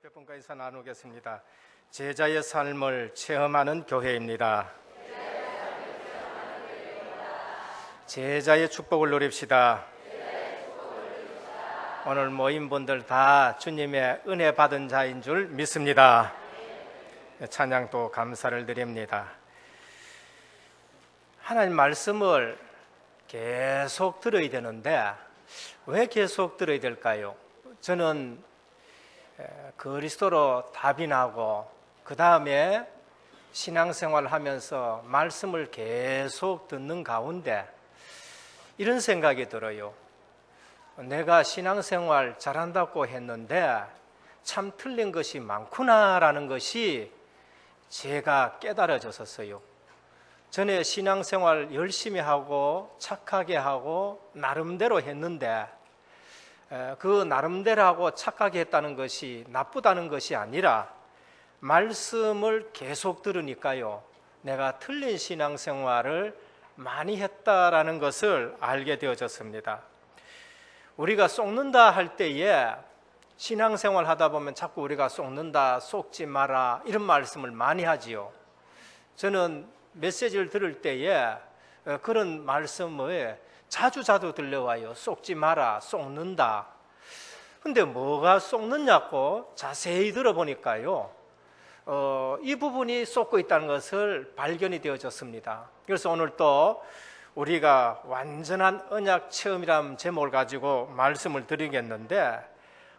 몇 분까지서 나누겠습니다. 제자의 삶을 체험하는 교회입니다. 제자의 축복을 누립시다. 오늘 모인 분들 다 주님의 은혜 받은 자인 줄 믿습니다. 찬양도 감사를 드립니다. 하나님 말씀을 계속 들어야 되는데 왜 계속 들어야 될까요? 저는 그리스도로 답이 나고 그 다음에 신앙생활을 하면서 말씀을 계속 듣는 가운데 이런 생각이 들어요. 내가 신앙생활 잘한다고 했는데 참 틀린 것이 많구나라는 것이 제가 깨달아졌었어요. 전에 신앙생활 열심히 하고 착하게 하고 나름대로 했는데 그 나름대로 하고 착하게 했다는 것이 나쁘다는 것이 아니라 말씀을 계속 들으니까요, 내가 틀린 신앙생활을 많이 했다라는 것을 알게 되어졌습니다. 우리가 속는다 할 때에 신앙생활 하다 보면 자꾸 우리가 속는다, 속지 마라 이런 말씀을 많이 하지요. 저는 메시지를 들을 때에 그런 말씀을 자주 들려와요. 속지 마라, 속는다. 근데 뭐가 속느냐고 자세히 들어보니까요, 이 부분이 속고 있다는 것을 발견이 되어졌습니다. 그래서 오늘 또 우리가 완전한 언약 체험이라는 제목을 가지고 말씀을 드리겠는데,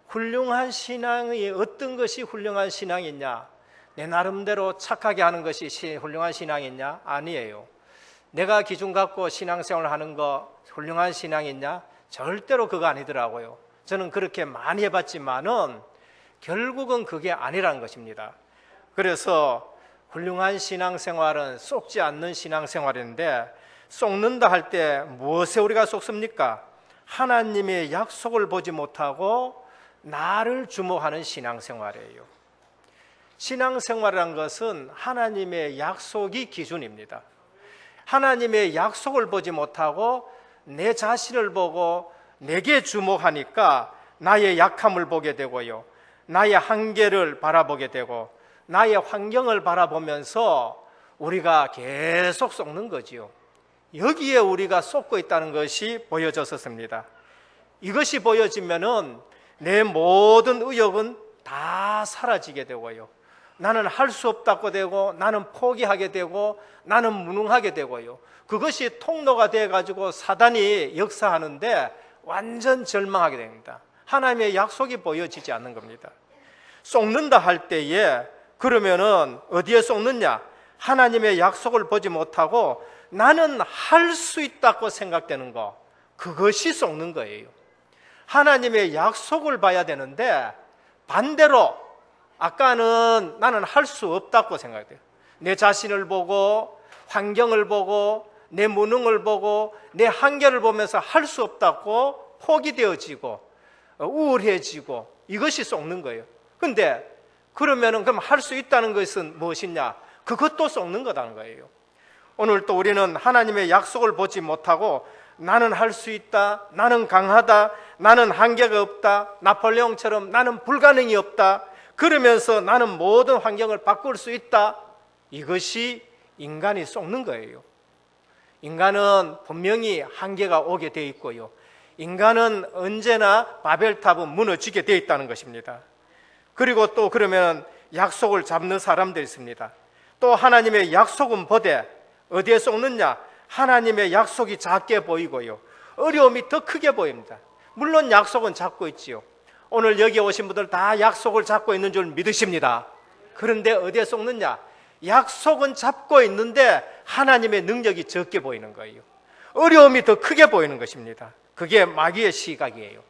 훌륭한 신앙이 어떤 것이 훌륭한 신앙이냐? 내 나름대로 착하게 하는 것이 훌륭한 신앙이냐? 아니에요. 내가 기준 갖고 신앙생활을 하는 거 훌륭한 신앙이냐? 절대로 그거 아니더라고요. 저는 그렇게 많이 해봤지만은 결국은 그게 아니라는 것입니다. 그래서 훌륭한 신앙생활은 속지 않는 신앙생활인데, 속는다 할 때 무엇에 우리가 속습니까? 하나님의 약속을 보지 못하고 나를 주목하는 신앙생활이에요. 신앙생활이란 것은 하나님의 약속이 기준입니다. 하나님의 약속을 보지 못하고 내 자신을 보고 내게 주목하니까 나의 약함을 보게 되고요, 나의 한계를 바라보게 되고 나의 환경을 바라보면서 우리가 계속 속는 거지요. 여기에 우리가 속고 있다는 것이 보여졌었습니다. 이것이 보여지면은 내 모든 의욕은 다 사라지게 되고요, 나는 할 수 없다고 되고 나는 포기하게 되고 나는 무능하게 되고요, 그것이 통로가 돼가지고 사단이 역사하는데 완전 절망하게 됩니다. 하나님의 약속이 보여지지 않는 겁니다. 속는다 할 때에 그러면은 어디에 속느냐? 하나님의 약속을 보지 못하고 나는 할 수 있다고 생각되는 거, 그것이 속는 거예요. 하나님의 약속을 봐야 되는데 반대로 아까는 나는 할 수 없다고 생각돼요. 내 자신을 보고 환경을 보고 내 무능을 보고 내 한계를 보면서 할 수 없다고 포기되어지고 우울해지고 이것이 속는 거예요. 근데 그러면은 그럼 할 수 있다는 것은 무엇이냐? 그것도 속는 거라는 거예요. 오늘 또 우리는 하나님의 약속을 보지 못하고 나는 할 수 있다, 나는 강하다, 나는 한계가 없다, 나폴레옹처럼 나는 불가능이 없다, 그러면서 나는 모든 환경을 바꿀 수 있다, 이것이 인간이 속는 거예요. 인간은 분명히 한계가 오게 돼 있고요, 인간은 언제나 바벨탑은 무너지게 돼 있다는 것입니다. 그리고 또 그러면 약속을 잡는 사람들이 있습니다. 또 하나님의 약속은 보되 어디에 속느냐? 하나님의 약속이 작게 보이고요, 어려움이 더 크게 보입니다. 물론 약속은 잡고 있지요. 오늘 여기 오신 분들 다 약속을 잡고 있는 줄 믿으십니다. 그런데 어디에 속느냐? 약속은 잡고 있는데 하나님의 능력이 적게 보이는 거예요. 어려움이 더 크게 보이는 것입니다. 그게 마귀의 시각이에요.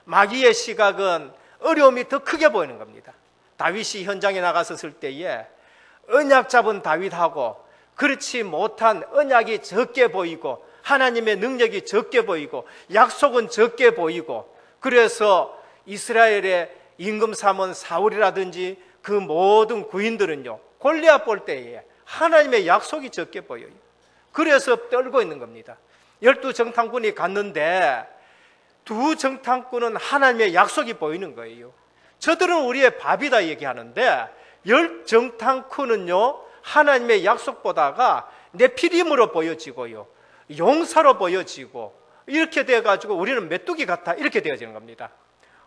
마귀의 시각은 어려움이 더 크게 보이는 겁니다. 다윗이 현장에 나갔었을 때에 언약 잡은 다윗하고 그렇지 못한 언약이 적게 보이고 하나님의 능력이 적게 보이고 약속은 적게 보이고, 그래서 이스라엘의 임금 사원 사울이라든지 그 모든 구인들은요, 골리앗 볼 때에 하나님의 약속이 적게 보여요. 그래서 떨고 있는 겁니다. 12정탐꾼이 갔는데 두 정탐꾼은 하나님의 약속이 보이는 거예요. 저들은 우리의 밥이다 얘기하는데 열정탐쿠는요 하나님의 약속보다가 네피림으로 보여지고요, 용사로 보여지고, 이렇게 돼가지고 우리는 메뚜기 같아 이렇게 되어지는 겁니다.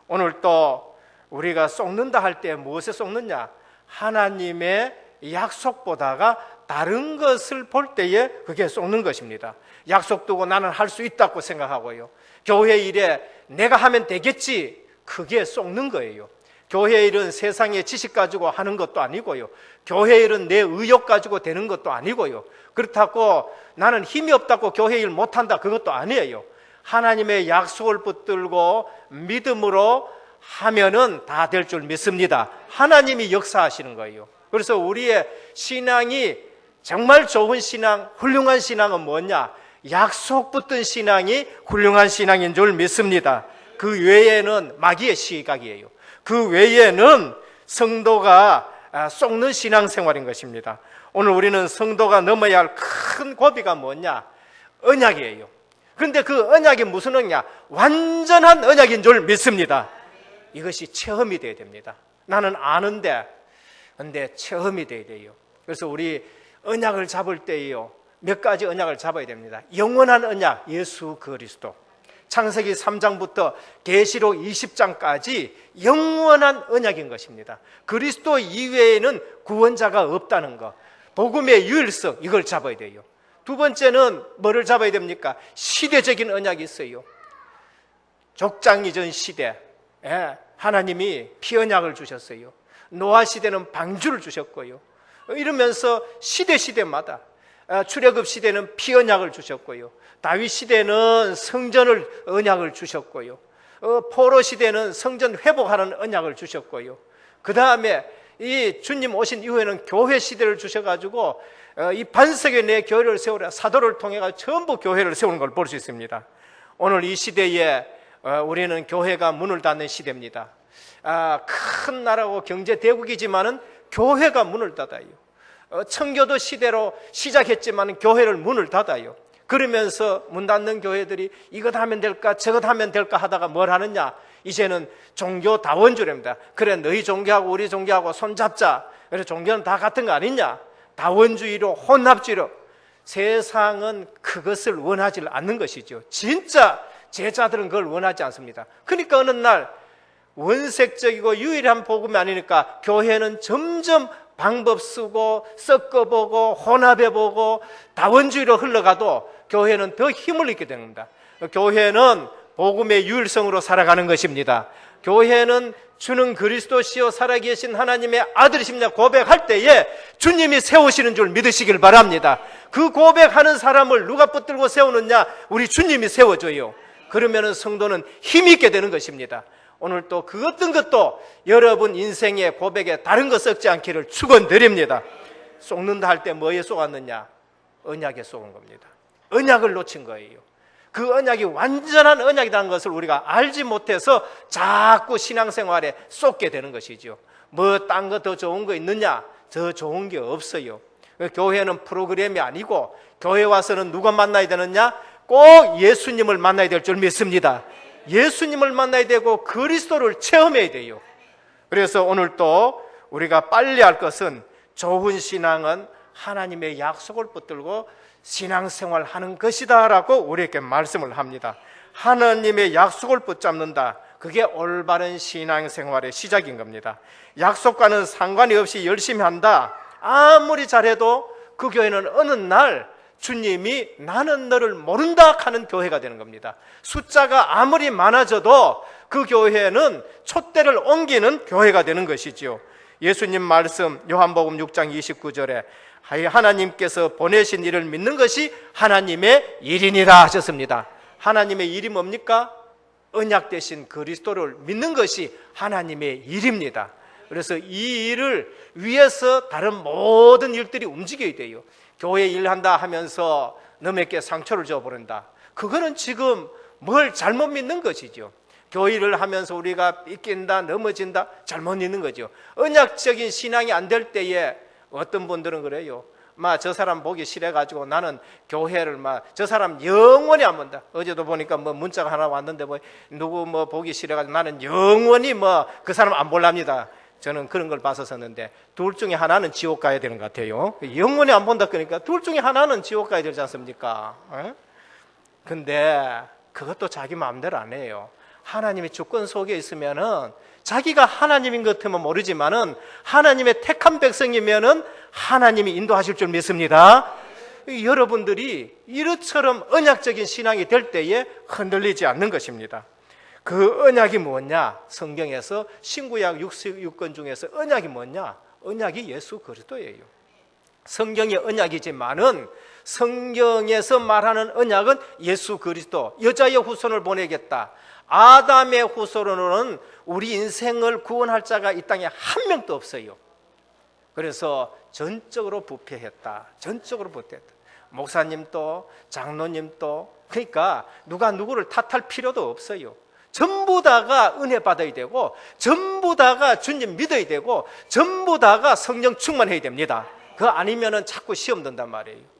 오늘 또 우리가 속는다 할 때 무엇에 속느냐? 하나님의 약속보다가 다른 것을 볼 때에 그게 속는 것입니다. 약속 두고 나는 할 수 있다고 생각하고요, 교회 일에 내가 하면 되겠지, 그게 속는 거예요. 교회 일은 세상의 지식 가지고 하는 것도 아니고요, 교회 일은 내 의욕 가지고 되는 것도 아니고요, 그렇다고 나는 힘이 없다고 교회 일 못한다, 그것도 아니에요. 하나님의 약속을 붙들고 믿음으로 하면은 다 될 줄 믿습니다. 하나님이 역사하시는 거예요. 그래서 우리의 신앙이 정말 좋은 신앙, 훌륭한 신앙은 뭐냐? 약속 붙든 신앙이 훌륭한 신앙인 줄 믿습니다. 그 외에는 마귀의 시각이에요. 그 외에는 성도가 속는 신앙생활인 것입니다. 오늘 우리는 성도가 넘어야 할 큰 고비가 뭐냐? 언약이에요. 그런데 그 언약이 무슨 언약? 완전한 언약인 줄 믿습니다. 이것이 체험이 돼야 됩니다. 나는 아는데, 근데 체험이 돼야 돼요. 그래서 우리 언약을 잡을 때에요, 몇 가지 언약을 잡아야 됩니다. 영원한 언약, 예수 그리스도. 창세기 3장부터 계시록 20장까지 영원한 언약인 것입니다. 그리스도 이외에는 구원자가 없다는 것, 복음의 유일성, 이걸 잡아야 돼요. 두 번째는 뭐를 잡아야 됩니까? 시대적인 언약이 있어요. 족장 이전 시대, 하나님이 피언약을 주셨어요. 노아 시대는 방주를 주셨고요, 이러면서 시대마다, 출애굽 시대는 피언약을 주셨고요, 다윗 시대는 성전을 언약을 주셨고요, 포로 시대는 성전 회복하는 언약을 주셨고요, 그 다음에 이 주님 오신 이후에는 교회 시대를 주셔가지고 이 반석에 내 교회를 세우라, 사도를 통해 전부 교회를 세우는 걸 볼 수 있습니다. 오늘 이 시대에 우리는 교회가 문을 닫는 시대입니다. 큰 나라고 경제 대국이지만은 교회가 문을 닫아요. 청교도 시대로 시작했지만 교회를 문을 닫아요. 그러면서 문 닫는 교회들이 이것 하면 될까 저것 하면 될까 하다가 뭘 하느냐? 이제는 종교 다원주의입니다. 그래, 너희 종교하고 우리 종교하고 손잡자. 그래서 종교는 다 같은 거 아니냐? 다원주의로, 혼합주의로. 세상은 그것을 원하지 않는 것이죠. 진짜 제자들은 그걸 원하지 않습니다. 그러니까 어느 날 원색적이고 유일한 복음이 아니니까 교회는 점점 방법 쓰고 섞어보고 혼합해보고 다원주의로 흘러가도 교회는 더 힘을 잃게 됩니다. 교회는 복음의 유일성으로 살아가는 것입니다. 교회는 주는 그리스도시요 살아계신 하나님의 아들이십니다 고백할 때에 주님이 세우시는 줄 믿으시길 바랍니다. 그 고백하는 사람을 누가 붙들고 세우느냐? 우리 주님이 세워줘요. 그러면 성도는 힘이 있게 되는 것입니다. 오늘 또 그 어떤 것도 여러분 인생의 고백에 다른 거 섞지 않기를 축원드립니다. 속는다 할 때 뭐에 속았느냐? 언약에 속은 겁니다. 언약을 놓친 거예요. 그 언약이 완전한 언약이라는 것을 우리가 알지 못해서 자꾸 신앙생활에 쏟게 되는 것이죠. 뭐 딴 거 더 좋은 거 있느냐? 더 좋은 게 없어요. 교회는 프로그램이 아니고 교회 와서는 누가 만나야 되느냐? 꼭 예수님을 만나야 될 줄 믿습니다. 예수님을 만나야 되고 그리스도를 체험해야 돼요. 그래서 오늘 또 우리가 빨리 할 것은 좋은 신앙은 하나님의 약속을 붙들고 신앙생활 하는 것이다 라고 우리에게 말씀을 합니다. 하나님의 약속을 붙잡는다, 그게 올바른 신앙생활의 시작인 겁니다. 약속과는 상관이 없이 열심히 한다, 아무리 잘해도 그 교회는 어느 날 주님이 나는 너를 모른다 하는 교회가 되는 겁니다. 숫자가 아무리 많아져도 그 교회는 촛대를 옮기는 교회가 되는 것이죠. 예수님 말씀 요한복음 6장 29절에 하나님께서 보내신 이를 믿는 것이 하나님의 일이니라 하셨습니다. 하나님의 일이 뭡니까? 언약 대신 그리스도를 믿는 것이 하나님의 일입니다. 그래서 이 일을 위해서 다른 모든 일들이 움직여야 돼요. 교회 일한다 하면서 너에게 상처를 줘버린다, 그거는 지금 뭘 잘못 믿는 것이죠. 교회를 하면서 우리가 삐낀다, 넘어진다, 잘못 믿는 거죠. 언약적인 신앙이 안 될 때에 어떤 분들은 그래요. 저 사람 보기 싫어가지고 나는 교회를 저 사람 영원히 안 본다. 어제도 보니까 문자가 하나 왔는데 누구 보기 싫어가지고 나는 영원히 그 사람 안 볼랍니다. 저는 그런 걸 봐서 썼는데 둘 중에 하나는 지옥 가야 되는 것 같아요. 영원히 안 본다 그러니까 둘 중에 하나는 지옥 가야 되지 않습니까? 근데 그것도 자기 마음대로 안 해요. 하나님의 주권 속에 있으면은 자기가 하나님인 것 같으면 모르지만은 하나님의 택한 백성이면은 하나님이 인도하실 줄 믿습니다. 여러분들이 이처럼 언약적인 신앙이 될 때에 흔들리지 않는 것입니다. 그 언약이 뭐냐? 성경에서 신구약 66권 중에서 언약이 뭐냐? 언약이 예수 그리스도예요. 성경의 언약이지만은 성경에서 말하는 언약은 예수 그리스도, 여자의 후손을 보내겠다. 아담의 후손으로는 우리 인생을 구원할 자가 이 땅에 한 명도 없어요. 그래서 전적으로 부패했다. 전적으로 부패했다. 목사님도 장로님도, 그러니까 누가 누구를 탓할 필요도 없어요. 전부 다가 은혜 받아야 되고, 전부 다가 주님 믿어야 되고, 전부 다가 성령 충만해야 됩니다. 그거 아니면은 자꾸 시험 든단 말이에요.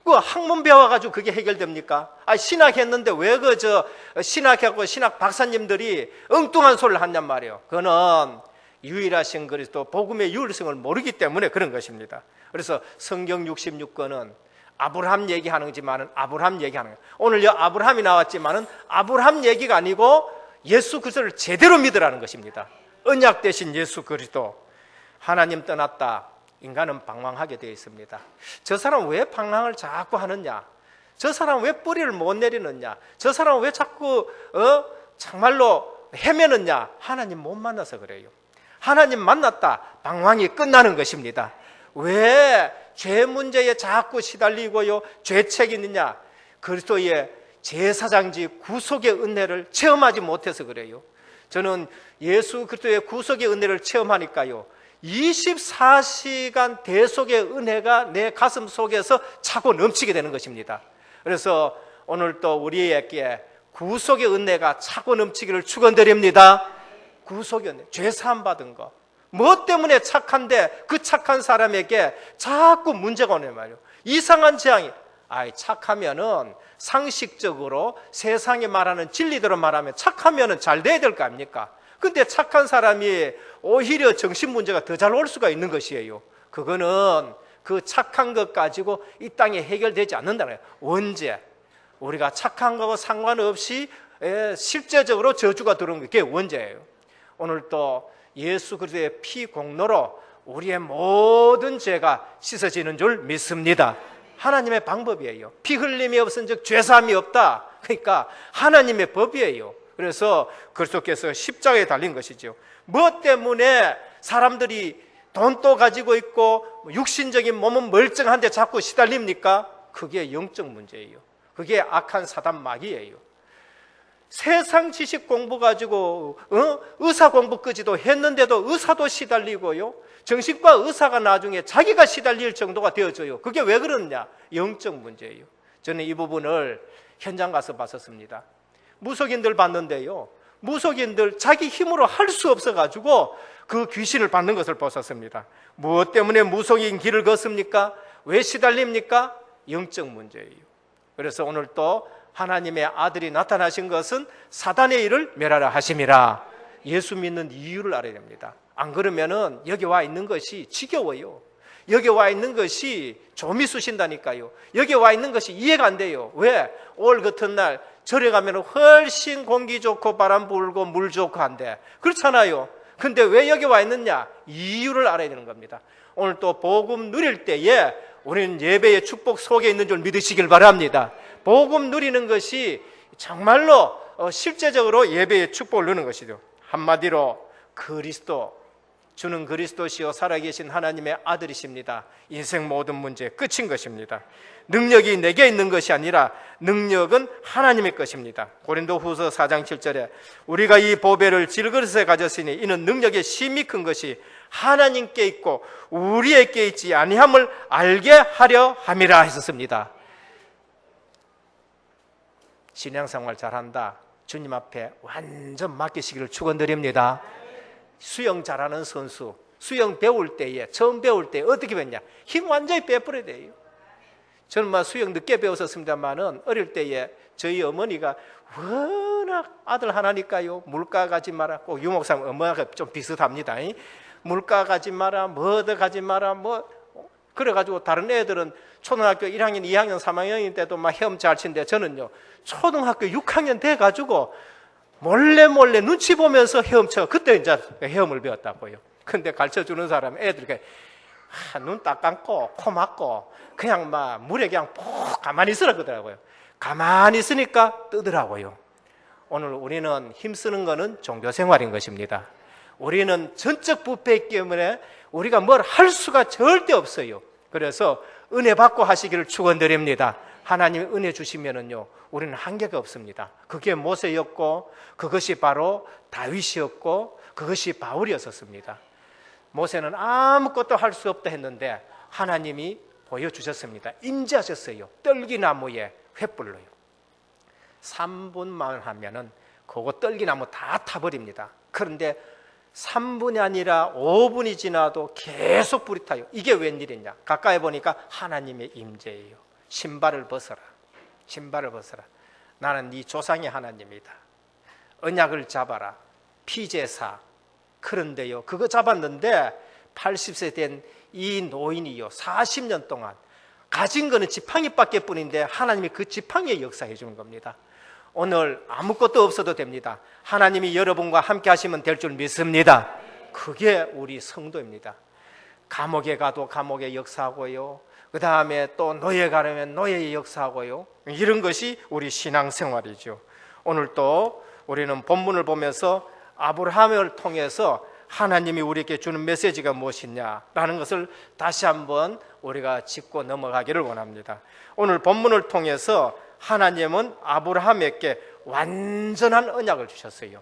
그 학문 배워가지고 그게 해결됩니까? 신학했는데 왜 신학하고 신학 박사님들이 엉뚱한 소리를 한단 말이에요. 그거는 유일하신 그리스도 복음의 유일성을 모르기 때문에 그런 것입니다. 그래서 성경 66권은 아브라함 얘기하는 거지만은 아브라함 얘기하는 거예요. 오늘 아브라함이 나왔지만은 아브라함 얘기가 아니고 예수 그리스도를 제대로 믿으라는 것입니다. 언약 대신 예수 그리스도. 하나님 떠났다. 인간은 방황하게 되어 있습니다. 저 사람 왜 방황을 자꾸 하느냐? 저 사람 왜 뿌리를 못 내리느냐? 저 사람 왜 자꾸 정말로 헤매느냐? 하나님 못 만나서 그래요. 하나님 만났다, 방황이 끝나는 것입니다. 왜 죄 문제에 자꾸 시달리고요, 죄책이 있느냐? 그리스도의 제사장지 구속의 은혜를 체험하지 못해서 그래요. 저는 예수 그리스도의 구속의 은혜를 체험하니까요, 24시간 대속의 은혜가 내 가슴 속에서 차고 넘치게 되는 것입니다. 그래서 오늘 또 우리에게 구속의 은혜가 차고 넘치기를 축원드립니다. 구속의 은혜, 죄 사함 받은 거. 뭐 때문에 착한데 그 착한 사람에게 자꾸 문제가 오는 말이에요. 이상한 재앙이. 착하면은 상식적으로 세상에 말하는 진리대로 말하면 착하면은 잘 돼야 될 거 아닙니까? 근데 착한 사람이 오히려 정신문제가 더 잘 올 수가 있는 것이에요. 그거는 그 착한 것 가지고 이 땅에 해결되지 않는다는 거예요. 언제? 우리가 착한 거와 상관없이 실제적으로 저주가 들어오는 게 원죄예요. 오늘 또 예수 그리스도의 피 공로로 우리의 모든 죄가 씻어지는 줄 믿습니다. 하나님의 방법이에요. 피 흘림이 없은즉 죄사함이 없다. 그러니까 하나님의 법이에요. 그래서 그리스도께서 십자가에 달린 것이죠. 무엇 때문에 사람들이 돈도 가지고 있고 육신적인 몸은 멀쩡한데 자꾸 시달립니까? 그게 영적 문제예요. 그게 악한 사단 마귀예요. 세상 지식 공부 가지고 의사 공부까지도 했는데도 의사도 시달리고요, 정신과 의사가 나중에 자기가 시달릴 정도가 되어져요. 그게 왜 그러느냐? 영적 문제예요. 저는 이 부분을 현장 가서 봤었습니다. 무속인들 봤는데요, 무속인들 자기 힘으로 할 수 없어가지고 그 귀신을 받는 것을 보았습니다. 무엇 때문에 무속인 길을 걷습니까? 왜 시달립니까? 영적 문제예요. 그래서 오늘 또 하나님의 아들이 나타나신 것은 사단의 일을 멸하라 하심이라. 예수 믿는 이유를 알아야 됩니다. 안 그러면은 여기 와 있는 것이 지겨워요. 여기 와 있는 것이 좀이 쑤신다니까요. 여기 와 있는 것이 이해가 안 돼요. 왜? 올 같은 날 절에 가면 훨씬 공기 좋고 바람 불고 물 좋고 한데, 그렇잖아요. 근데 왜 여기 와 있느냐? 이유를 알아야 되는 겁니다. 오늘 또 복음 누릴 때에 우리는 예배의 축복 속에 있는 줄 믿으시길 바랍니다. 복음 누리는 것이 정말로 실제적으로 예배의 축복을 누리는 것이죠. 한마디로 그리스도, 주는 그리스도시요 살아계신 하나님의 아들이십니다. 인생 모든 문제 끝인 것입니다. 능력이 내게 있는 것이 아니라 능력은 하나님의 것입니다. 고린도후서 4장 7절에 우리가 이 보배를 질그릇에 가졌으니 이는 능력의 심히 큰 것이 하나님께 있고 우리에게 있지 아니함을 알게 하려 함이라 했었습니다. 신앙생활 잘한다, 주님 앞에 완전 맡기시기를 축원드립니다. 수영 잘하는 선수, 수영 배울 때에, 처음 배울 때 어떻게 배웠냐? 힘 완전히 빼버려야 돼요. 저는 막 수영 늦게 배웠었습니다만은 어릴 때에 저희 어머니가 워낙 아들 하나니까요, 물가 가지 마라. 꼭 유목사님 어머니가 좀 비슷합니다. 물가 가지 마라, 뭐더 가지 마라, 뭐. 그래가지고 다른 애들은 초등학교 1학년, 2학년, 3학년일 때도 막 헤엄 잘 치는데 저는요, 초등학교 6학년 돼가지고 몰래 눈치 보면서 헤엄쳐. 그때 이제 헤엄을 배웠다고요. 근데 가르쳐주는 사람 애들이 눈 딱 감고 코 막고 그냥 막 물에 그냥 푹 가만히 있으라 그러더라고요. 가만히 있으니까 뜨더라고요. 오늘 우리는 힘쓰는 거는 종교생활인 것입니다. 우리는 전적 부패이기 때문에 우리가 뭘 할 수가 절대 없어요. 그래서 은혜 받고 하시기를 축원드립니다. 하나님 은혜 주시면은요, 우리는 한계가 없습니다. 그게 모세였고, 그것이 바로 다윗이었고, 그것이 바울이었었습니다. 모세는 아무것도 할 수 없다 했는데 하나님이 보여주셨습니다. 임재하셨어요. 떨기나무에 횃불로요. 3분만 하면은 그거 떨기나무 다 타버립니다. 그런데 3분이 아니라 5분이 지나도 계속 불이 타요. 이게 웬일이냐? 가까이 보니까 하나님의 임재예요. 신발을 벗어라. 신발을 벗어라. 나는 네 조상의 하나님이다. 언약을 잡아라. 피제사. 그런데요, 그거 잡았는데 80세 된 이 노인이요, 40년 동안 가진 거는 지팡이밖에 뿐인데 하나님이 그 지팡이에 역사해 주는 겁니다. 오늘 아무것도 없어도 됩니다. 하나님이 여러분과 함께 하시면 될 줄 믿습니다. 그게 우리 성도입니다. 감옥에 가도 감옥에 역사하고요, 그 다음에 또 노예 가려면 노예에 역사하고요, 이런 것이 우리 신앙생활이죠. 오늘 또 우리는 본문을 보면서 아브라함을 통해서 하나님이 우리에게 주는 메시지가 무엇이냐라는 것을 다시 한번 우리가 짚고 넘어가기를 원합니다. 오늘 본문을 통해서 하나님은 아브라함에게 완전한 언약을 주셨어요.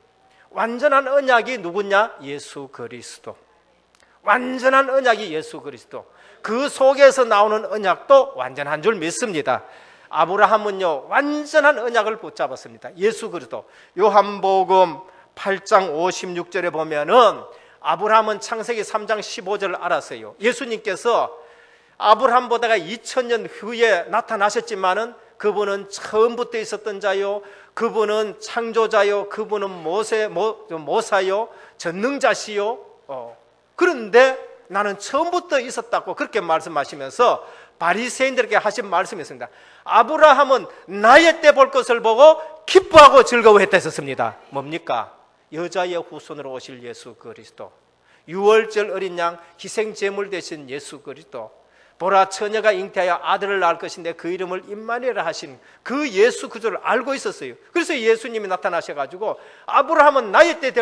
완전한 언약이 누구냐? 예수 그리스도. 완전한 언약이 예수 그리스도. 그 속에서 나오는 언약도 완전한 줄 믿습니다. 아브라함은요, 완전한 언약을 붙잡았습니다. 예수 그리스도. 요한복음 8장 56절에 보면은 아브라함은 창세기 3장 15절을 알았어요. 예수님께서 아브라함보다가 2000년 후에 나타나셨지만은 그분은 처음부터 있었던 자요, 그분은 창조자요, 그분은 모사요, 전능자시요. 그런데 나는 처음부터 있었다고 그렇게 말씀하시면서 바리새인들에게 하신 말씀이 있습니다. 아브라함은 나의 때 볼 것을 보고 기뻐하고 즐거워했다 했었습니다. 뭡니까? 여자의 후손으로 오실 예수 그리스도, 유월절 어린 양 희생 제물 되신 예수 그리스도, 보라 처녀가 잉태하여 아들을 낳을 것인데 그 이름을 임마누엘 하신 그 예수 그리스도를 알고 있었어요. 그래서 예수님이 나타나셔가지고 아브라함은 나의 때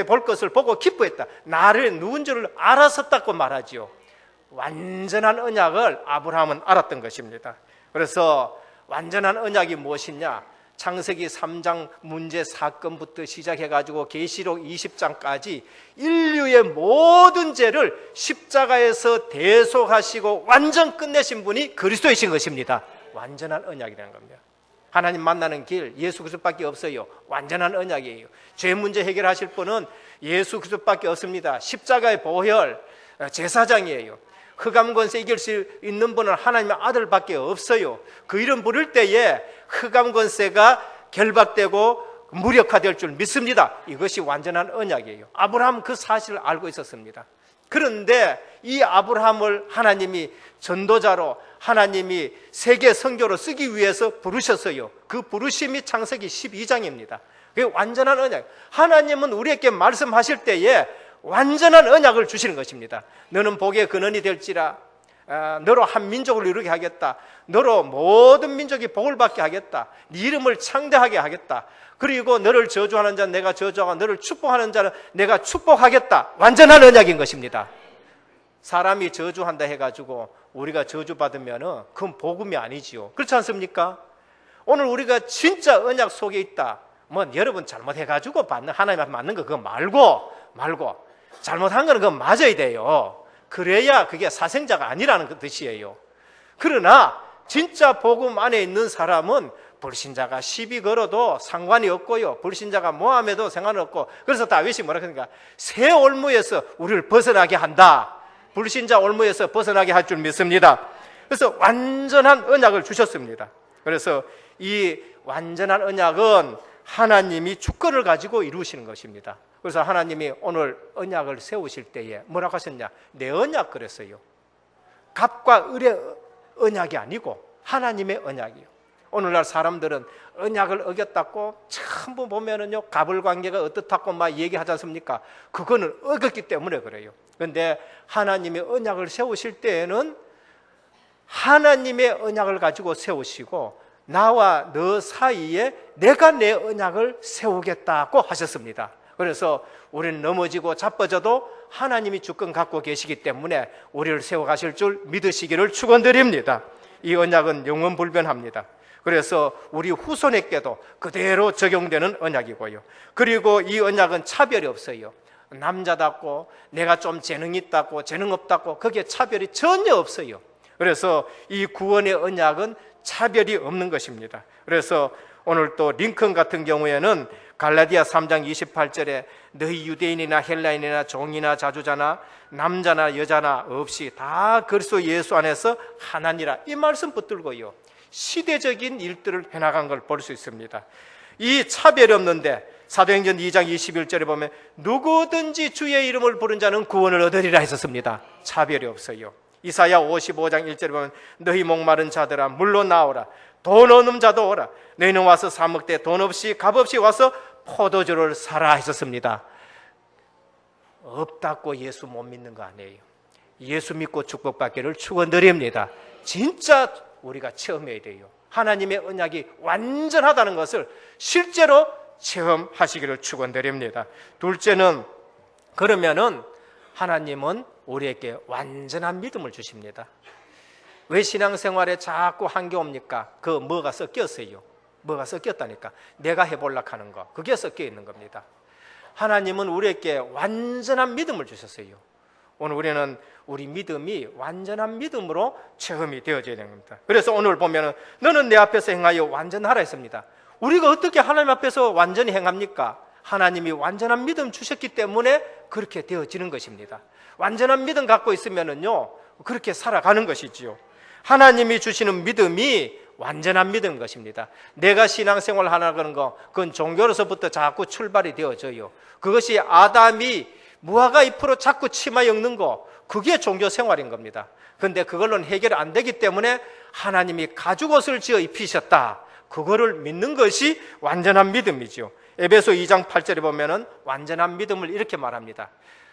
볼 것을 보고 기뻐했다. 나를 누군 줄을 알았었다고 말하지요. 완전한 언약을 아브라함은 알았던 것입니다. 그래서 완전한 언약이 무엇이냐? 창세기 3장 문제 사건부터 시작해가지고 계시록 20장까지 인류의 모든 죄를 십자가에서 대속하시고 완전 끝내신 분이 그리스도이신 것입니다. 완전한 언약이라는 겁니다. 하나님 만나는 길 예수 그리스도밖에 없어요. 완전한 언약이에요. 죄 문제 해결하실 분은 예수 그리스도밖에 없습니다. 십자가의 보혈 제사장이에요. 흑암 권세 이길 수 있는 분은 하나님의 아들밖에 없어요. 그 이름 부를 때에 흑암 권세가 결박되고 무력화될 줄 믿습니다. 이것이 완전한 언약이에요. 아브라함 그 사실을 알고 있었습니다. 그런데 이 아브라함을 하나님이 전도자로, 하나님이 세계 선교로 쓰기 위해서 부르셨어요. 그 부르심이 창세기 12장입니다. 그게 완전한 언약. 하나님은 우리에게 말씀하실 때에 완전한 언약을 주시는 것입니다. 너는 복의 근원이 될지라, 너로 한 민족을 이루게 하겠다. 너로 모든 민족이 복을 받게 하겠다. 네 이름을 창대하게 하겠다. 그리고 너를 저주하는 자는 내가 저주하고 너를 축복하는 자는 내가 축복하겠다. 완전한 언약인 것입니다. 사람이 저주한다 해가지고 우리가 저주받으면 그건 복음이 아니지요. 그렇지 않습니까? 오늘 우리가 진짜 언약 속에 있다. 뭐 여러분 잘못해가지고 받는, 하나님 앞에 맞는 거 그거 말고 잘못한 거는 그건 맞아야 돼요. 그래야 그게 사생자가 아니라는 그 뜻이에요. 그러나 진짜 복음 안에 있는 사람은 불신자가 시비 걸어도 상관이 없고요, 불신자가 모함해도 상관없고, 그래서 다윗이 뭐라 그러니까 새 올무에서 우리를 벗어나게 한다. 불신자 올무에서 벗어나게 할 줄 믿습니다. 그래서 완전한 언약을 주셨습니다. 그래서 이 완전한 언약은 하나님이 주권을 가지고 이루시는 것입니다. 그래서 하나님이 오늘 언약을 세우실 때에 뭐라고 하셨냐? 내 언약 그랬어요. 갑과 을의 언약이 아니고 하나님의 언약이요. 오늘날 사람들은 언약을 어겼다고 전부 보면은요, 갑을 관계가 어떻다고 막 얘기하지 않습니까? 그거는 어겼기 때문에 그래요. 그런데 하나님의 언약을 세우실 때에는 하나님의 언약을 가지고 세우시고 나와 너 사이에 내가 내 언약을 세우겠다고 하셨습니다. 그래서 우리는 넘어지고 자빠져도 하나님이 주권 갖고 계시기 때문에 우리를 세워가실 줄 믿으시기를 축원드립니다. 이 언약은 영원불변합니다. 그래서 우리 후손에게도 그대로 적용되는 언약이고요. 그리고 이 언약은 차별이 없어요. 남자답고 내가 좀 재능 있다고 재능 없다고 거기에 차별이 전혀 없어요. 그래서 이 구원의 언약은 차별이 없는 것입니다. 그래서 오늘 또 링컨 같은 경우에는 갈라디아 3장 28절에 너희 유대인이나 헬라인이나 종이나 자주자나 남자나 여자나 없이 다 그리스도 예수 안에서 하나니라, 이 말씀 붙들고요, 시대적인 일들을 해나간 걸 볼 수 있습니다. 이 차별이 없는데 사도행전 2장 21절에 보면 누구든지 주의 이름을 부른 자는 구원을 얻으리라 했었습니다. 차별이 없어요. 이사야 55장 1절에 보면 너희 목마른 자들아 물로 나오라, 돈 없는 자도 오라, 너희는 와서 사 먹되 돈 없이 값 없이 와서 포도주를 사라 했었습니다. 없다고 예수 못 믿는 거 아니에요. 예수 믿고 축복받기를 축원드립니다. 진짜 우리가 체험해야 돼요. 하나님의 언약이 완전하다는 것을 실제로 체험하시기를 축원드립니다. 둘째는, 그러면은 하나님은 우리에게 완전한 믿음을 주십니다. 왜 신앙생활에 자꾸 한계 옵니까? 그 뭐가 섞였어요. 뭐가 섞였다니까. 내가 해보려고 하는 거, 그게 섞여 있는 겁니다. 하나님은 우리에게 완전한 믿음을 주셨어요. 오늘 우리는 우리 믿음이 완전한 믿음으로 체험이 되어져야 되는 겁니다. 그래서 오늘 보면은 너는 내 앞에서 행하여 완전하라 했습니다. 우리가 어떻게 하나님 앞에서 완전히 행합니까? 하나님이 완전한 믿음 주셨기 때문에 그렇게 되어지는 것입니다. 완전한 믿음 갖고 있으면은요, 그렇게 살아가는 것이지요. 하나님이 주시는 믿음이 완전한 믿음인 것입니다. 내가 신앙생활 하는 거, 그건 종교로서부터 자꾸 출발이 되어져요. 그것이 아담이 무화과 잎으로 자꾸 치마 엮는 거, 그게 종교생활인 겁니다. 그런데 그걸로는 해결 안 되기 때문에 하나님이 가죽옷을 지어 입히셨다, 그거를 믿는 것이 완전한 믿음이죠. 에베소 2장 8절에 보면은 완전한 믿음을 이렇게 말합니다.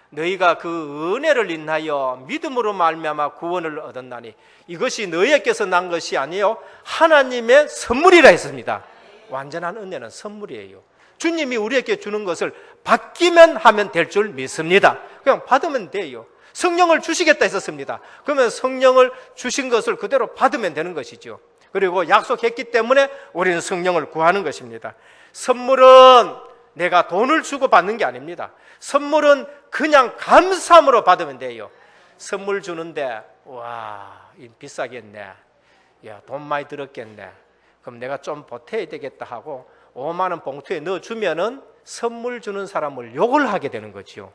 너희가 그 은혜를 인하여 믿음으로 말미암아 구원을 얻었나니 이것이 너희에게서 난 것이 아니요 하나님의 선물이라 했습니다. 완전한 은혜는 선물이에요. 주님이 우리에게 주는 것을 받기만 하면 될 줄 믿습니다. 그냥 받으면 돼요. 성령을 주시겠다 했었습니다. 그러면 성령을 주신 것을 그대로 받으면 되는 것이죠. 그리고 약속했기 때문에 우리는 성령을 구하는 것입니다. 선물은 내가 돈을 주고 받는 게 아닙니다. 선물은 그냥 감사함으로 받으면 돼요. 선물 주는데 와, 비싸겠네, 야, 돈 많이 들었겠네, 그럼 내가 좀 보태야 되겠다 하고 5만 원 봉투에 넣어주면은 선물 주는 사람을 욕을 하게 되는 거죠.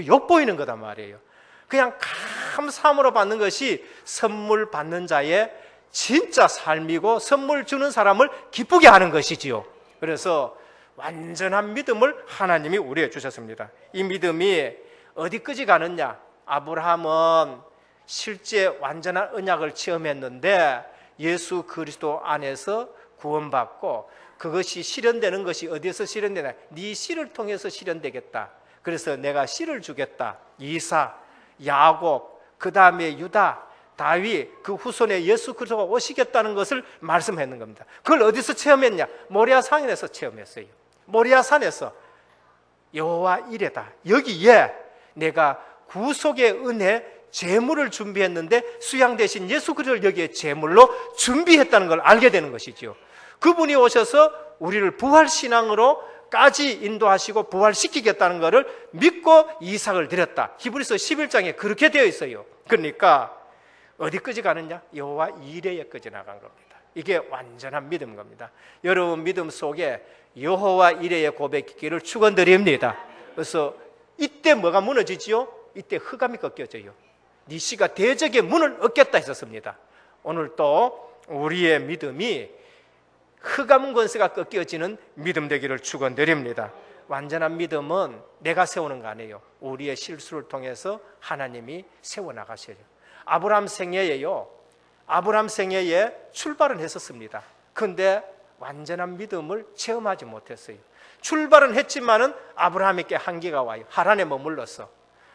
욕 보이는 거단 말이에요. 그냥 감사함으로 받는 것이 선물 받는 자의 진짜 삶이고 선물 주는 사람을 기쁘게 하는 것이지요. 그래서 완전한 믿음을 하나님이 우리에게 주셨습니다. 이 믿음이 어디까지 가느냐? 아브라함은 실제 완전한 언약을 체험했는데 예수 그리스도 안에서 구원받고 그것이 실현되는 것이 어디에서 실현되냐? 네 씨를 통해서 실현되겠다. 그래서 내가 씨를 주겠다. 이삭, 야곱, 그 다음에 유다, 다윗, 그 후손에 예수 그리스도가 오시겠다는 것을 말씀했는 겁니다. 그걸 어디서 체험했냐? 모리아 산에서 체험했어요. 모리아 산에서 여호와 이레다, 여기에 내가 구속의 은혜 제물을 준비했는데 수양 대신 예수 그리스도를 여기에 제물로 준비했다는 걸 알게 되는 것이죠. 그분이 오셔서 우리를 부활신앙으로까지 인도하시고 부활시키겠다는 것을 믿고 이삭을 드렸다. 히브리서 11장에 그렇게 되어 있어요. 그러니까 어디까지 가느냐? 여호와 이레에까지 나간 겁니다. 이게 완전한 믿음 겁니다. 여러분 믿음 속에 여호와 이레의 고백 있기를 축원드립니다. 그래서 이때 뭐가 무너지지요? 이때 흑암이 꺾여져요. 니시가 대적의 문을 얻겠다 했었습니다. 오늘 또 우리의 믿음이 흑암 권세가 꺾여지는 믿음 되기를 축원드립니다. 완전한 믿음은 내가 세우는 거 아니에요. 우리의 실수를 통해서 하나님이 세워나가셔요. 아브라함 생애에요, 아브라함 생애에 출발은 했었습니다. 그런데 완전한 믿음을 체험하지 못했어요. 출발은 했지만은 아브라함에게 한계가 와요. 하란에 머물렀어.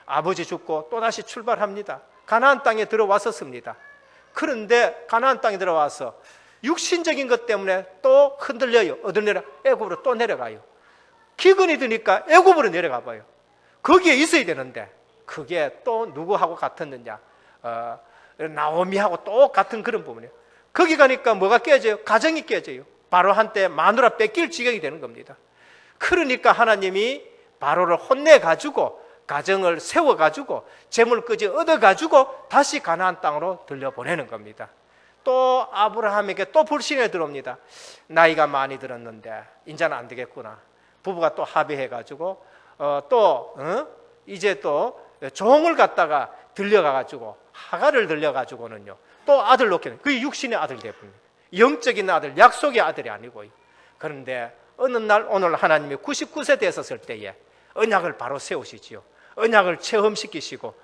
아버지 죽고 또다시 출발합니다. 가나안 땅에 들어왔었습니다. 그런데 가나안 땅에 들어와서 육신적인 것 때문에 또 흔들려요. 어디로 내려? 애굽으로 또 내려가요. 기근이 드니까 애굽으로 내려가 봐요. 거기에 있어야 되는데 그게 또 누구하고 같았느냐? 나오미하고 똑같은 그런 부분이에요. 거기 가니까 뭐가 깨져요? 가정이 깨져요. 바로 한때 마누라 뺏길 지경이 되는 겁니다. 그러니까 하나님이 바로를 혼내가지고 가정을 세워가지고 재물까지 얻어가지고 다시 가나안 땅으로 들려보내는 겁니다. 또 아브라함에게 또 불신에 들어옵니다. 나이가 많이 들었는데 이제는 안 되겠구나. 부부가 또 합의해가지고 이제 또 종을 갖다가 들려가가지고 하가를 들려가지고는요 또 아들 놓게 돼요. 그게 육신의 아들 되버립니다. 영적인 아들, 약속의 아들이 아니고요. 그런데 어느 날 오늘 하나님이 99세 되었을 때에 언약을 바로 세우시지요. 언약을 체험시키시고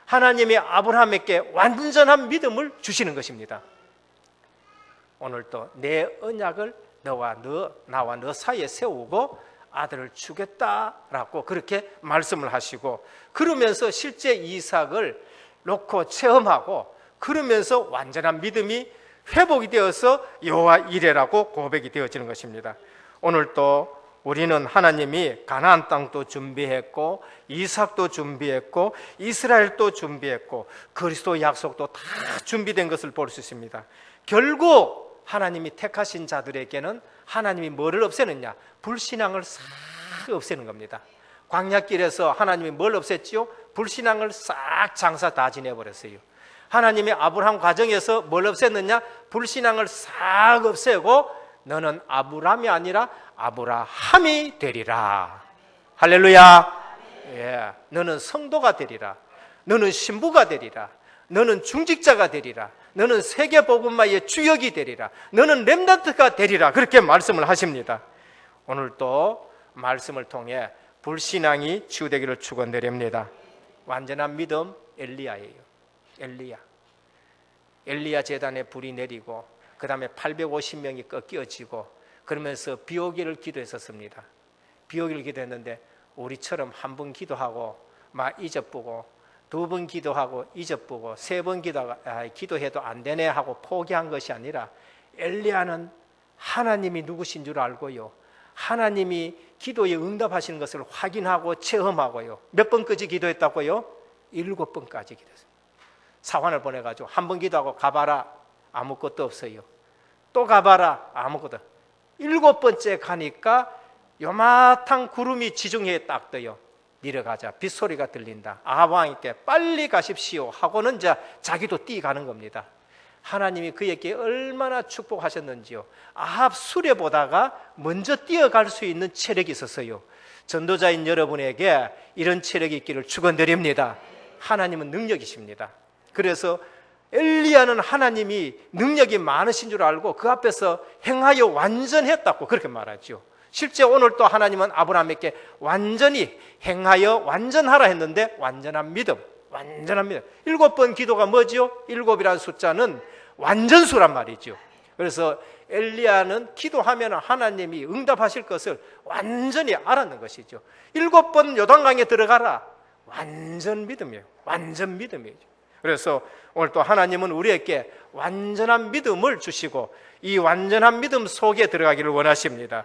하나님이 아브라함에게 완전한 믿음을 주시는 것입니다. 오늘도 내 언약을 나와 너 사이에 세우고 아들을 주겠다라고 그렇게 말씀을 하시고, 그러면서 실제 이삭을 놓고 체험하고, 그러면서 완전한 믿음이 회복이 되어서 여호와 이레라고 고백이 되어지는 것입니다. 오늘 또 우리는 하나님이 가나안 땅도 준비했고 이삭도 준비했고 이스라엘도 준비했고 그리스도 약속도 다 준비된 것을 볼 수 있습니다. 결국 하나님이 택하신 자들에게는 하나님이 뭐를 없애느냐? 불신앙을 싹 없애는 겁니다. 광야길에서 하나님이 뭘 없앴지요? 불신앙을 싹 장사 다 지내버렸어요. 하나님이 아브라함 가정에서 뭘 없앴느냐? 불신앙을 싹 없애고 너는 아브라함이 아니라 아브라함이 되리라. 할렐루야. 예, 너는 성도가 되리라. 너는 신부가 되리라. 너는 중직자가 되리라. 너는 세계복음화의 주역이 되리라. 너는 렘넌트가 되리라. 그렇게 말씀을 하십니다. 오늘 또 말씀을 통해 불신앙이 치유되기를 축원드립니다. 완전한 믿음 엘리야예요. 엘리야 제단에 불이 내리고 그 다음에 850명이 꺾여지고 그러면서 비 오기를 기도했었습니다. 비 오기를 기도했는데 우리처럼 한 번 기도하고 막 잊어보고 두 번 기도하고 잊어보고 세 번 기도해도 안 되네 하고 포기한 것이 아니라 엘리야는 하나님이 누구신 줄 알고요, 하나님이 기도에 응답하시는 것을 확인하고 체험하고요. 몇 번까지 기도했다고요? 7번까지 기도했습니다. 사환을 보내가지고 한 번 기도하고 가봐라, 아무것도 없어요. 또 가봐라, 아무것도. 7번째 가니까 요마탕 구름이 지중해에 딱 떠요. 내려가자, 빗소리가 들린다. 아합 왕에게 빨리 가십시오 하고는 이제 자기도 뛰어가는 겁니다. 하나님이 그에게 얼마나 축복하셨는지요. 아합 수레보다가 먼저 뛰어갈 수 있는 체력이 있었어요. 전도자인 여러분에게 이런 체력이 있기를 축원드립니다. 하나님은 능력이십니다. 그래서 엘리야는 하나님이 능력이 많으신 줄 알고 그 앞에서 행하여 완전했다고 그렇게 말하죠. 실제 오늘 또 하나님은 아브라함에게 완전히 행하여 완전하라 했는데 완전한 믿음. 7번 기도가 뭐죠? 7이라는 숫자는 완전수란 말이죠. 그래서 엘리야는 기도하면 하나님이 응답하실 것을 완전히 알았는 것이죠. 7번 요단강에 들어가라. 완전 믿음이에요. 완전 믿음이죠. 그래서 오늘 또 하나님은 우리에게 완전한 믿음을 주시고 이 완전한 믿음 속에 들어가기를 원하십니다.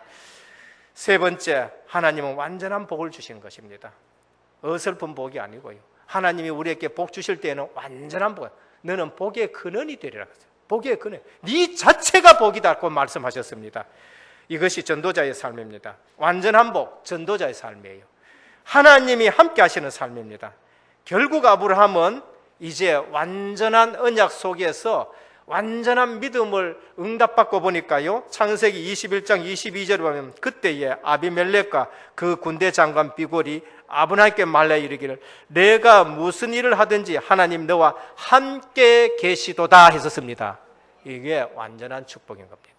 세 번째, 하나님은 완전한 복을 주시는 것입니다. 어설픈 복이 아니고요. 하나님이 우리에게 복 주실 때는 완전한 복. 너는 복의 근원이 되리라. 복의 근원. 네 자체가 복이다고 말씀하셨습니다. 이것이 전도자의 삶입니다. 완전한 복, 전도자의 삶이에요. 하나님이 함께 하시는 삶입니다. 결국 아브라함은 이제 완전한 언약 속에서 완전한 믿음을 응답받고 보니까요, 창세기 21장 22절에 보면 그때에 아비멜렉과 그 군대 장관 비골이 아브라함께 말려 이르기를 내가 무슨 일을 하든지 하나님 너와 함께 계시도다 했었습니다. 이게 완전한 축복인 겁니다.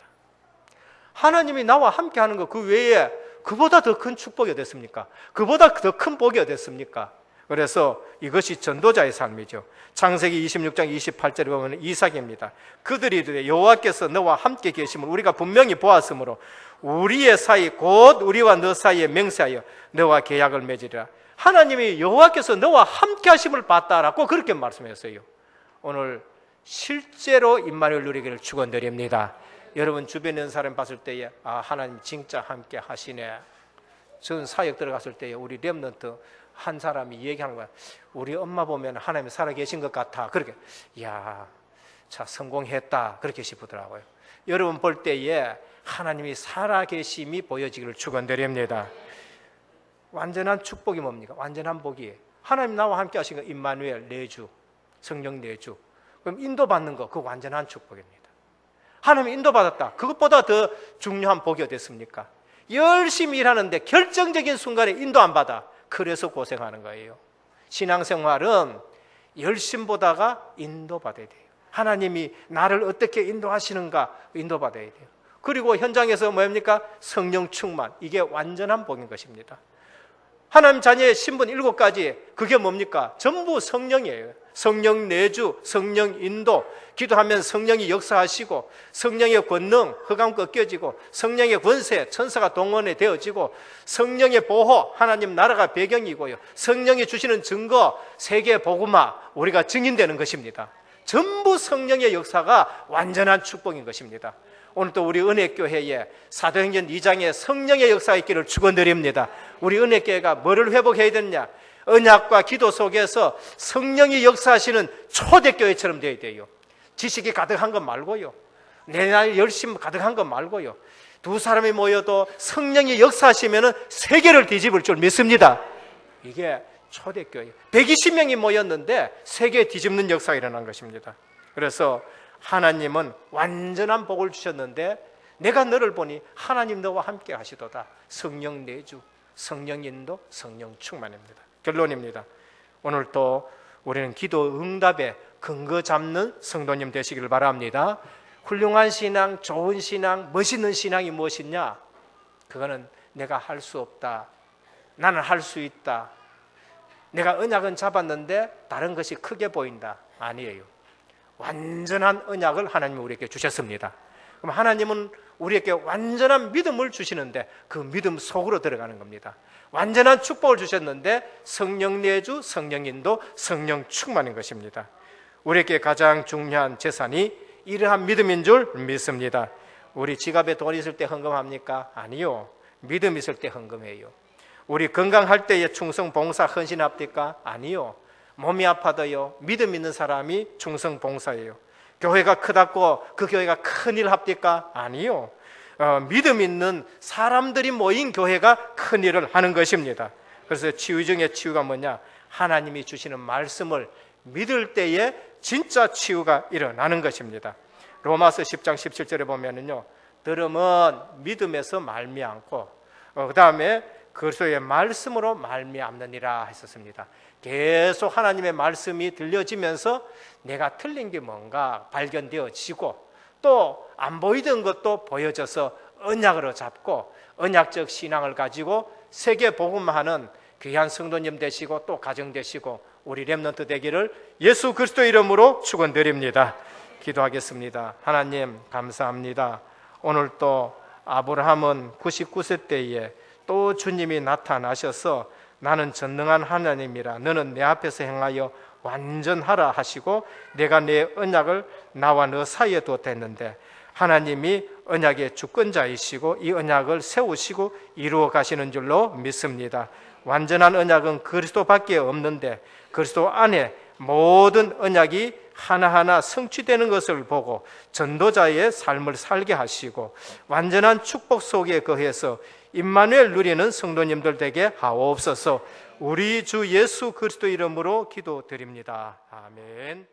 하나님이 나와 함께 하는 거 그 외에 그보다 더 큰 축복이 어딨습니까? 그보다 더 큰 복이 어딨습니까? 그래서 이것이 전도자의 삶이죠. 창세기 26장 28절에 보면 이삭입니다. 그들이 이르되 여호와께서 너와 함께 계심을 우리가 분명히 보았으므로 우리의 사이 곧 우리와 너 사이에 맹세하여 너와 계약을 맺으리라. 하나님이 여호와께서 너와 함께 하심을 봤다라고 그렇게 말씀했어요. 오늘 실제로 임마누엘 누리기를 축원드립니다. 여러분 주변에 있는 사람 봤을 때에 하나님 진짜 함께 하시네. 전 사역 들어갔을 때에 우리 렘넌트 한 사람이 얘기하는 거야. 우리 엄마 보면 하나님이 살아계신 것 같아. 그렇게 자 성공했다 그렇게 싶더라고요. 여러분 볼 때에 하나님이 살아계심이 보여지기를 축원드립니다. 완전한 축복이 뭡니까? 완전한 복이 하나님 나와 함께 하신 거 임마누엘 내주, 성령 내주. 그럼 인도받는 거 그거 완전한 축복입니다. 하나님 인도받았다. 그것보다 더 중요한 복이 어딨습니까? 열심히 일하는데 결정적인 순간에 인도 안 받아. 그래서 고생하는 거예요. 신앙생활은 열심보다가 인도받아야 돼요. 하나님이 나를 어떻게 인도하시는가 인도받아야 돼요. 그리고 현장에서 뭡니까? 성령 충만. 이게 완전한 복인 것입니다. 하나님 자녀의 신분 7가지 그게 뭡니까? 전부 성령이에요. 성령 내주, 성령 인도, 기도하면 성령이 역사하시고 성령의 권능, 흑암 꺾여지고 성령의 권세, 천사가 동원이 되어지고 성령의 보호, 하나님 나라가 배경이고요. 성령이 주시는 증거, 세계 복음화, 우리가 증인되는 것입니다. 전부 성령의 역사가 완전한 축복인 것입니다. 오늘 또 우리 은혜교회에 사도행전 2장에 성령의 역사가 있기를 축원드립니다. 우리 은혜교회가 뭐를 회복해야 되느냐? 언약과 기도 속에서 성령이 역사하시는 초대교회처럼 되어야 돼요. 지식이 가득한 것 말고요, 내 나이 열심 가득한 것 말고요, 두 사람이 모여도 성령이 역사하시면 세계를 뒤집을 줄 믿습니다. 이게 초대교회. 120명이 모였는데 세계 뒤집는 역사가 일어난 것입니다. 그래서 하나님은 완전한 복을 주셨는데 내가 너를 보니 하나님 너와 함께 하시도다. 성령 내주, 성령 인도, 성령 충만입니다. 결론입니다. 오늘 또 우리는 기도 응답에 근거 잡는 성도님 되시기를 바랍니다. 훌륭한 신앙, 좋은 신앙, 멋있는 신앙이 무엇이냐? 그거는 내가 할 수 없다, 나는 할 수 있다, 내가 언약은 잡았는데 다른 것이 크게 보인다. 아니에요. 완전한 언약을 하나님이 우리에게 주셨습니다. 그럼 하나님은 우리에게 완전한 믿음을 주시는데 그 믿음 속으로 들어가는 겁니다. 완전한 축복을 주셨는데 성령 내주, 성령 인도, 성령 충만인 것입니다. 우리에게 가장 중요한 재산이 이러한 믿음인 줄 믿습니다. 우리 지갑에 돈 있을 때 헌금합니까? 아니요. 믿음 있을 때 헌금해요. 우리 건강할 때에 충성, 봉사, 헌신합니까? 아니요. 몸이 아파도요, 믿음 있는 사람이 충성, 봉사예요. 교회가 크다고 그 교회가 큰일 합니까? 아니요. 믿음 있는 사람들이 모인 교회가 큰일을 하는 것입니다. 그래서 치유 중에 치유가 뭐냐? 하나님이 주시는 말씀을 믿을 때에 진짜 치유가 일어나는 것입니다. 로마서 10장 17절에 보면은요, 들음은 믿음에서 말미암고 그 다음에 그리스도의 말씀으로 말미암느니라 했었습니다. 계속 하나님의 말씀이 들려지면서 내가 틀린 게 뭔가 발견되어지고 또 안 보이던 것도 보여져서 언약으로 잡고 언약적 신앙을 가지고 세계 복음화하는 귀한 성도님 되시고 또 가정 되시고 우리 렘넌트 되기를 예수 그리스도 이름으로 축원드립니다. 기도하겠습니다. 하나님 감사합니다. 오늘 또 아브라함은 99세 때에 또 주님이 나타나셔서 나는 전능한 하나님이라 너는 내 앞에서 행하여 완전하라 하시고 내가 내 언약을 나와 너 사이에 두었다 했는데 하나님이 언약의 주권자이시고 이 언약을 세우시고 이루어 가시는 줄로 믿습니다. 완전한 언약은 그리스도밖에 없는데 그리스도 안에 모든 언약이 하나하나 성취되는 것을 보고 전도자의 삶을 살게 하시고 완전한 축복 속에 거해서 임마누엘 누리는 성도님들 되게 하옵소서. 우리 주 예수 그리스도 이름으로 기도드립니다. 아멘.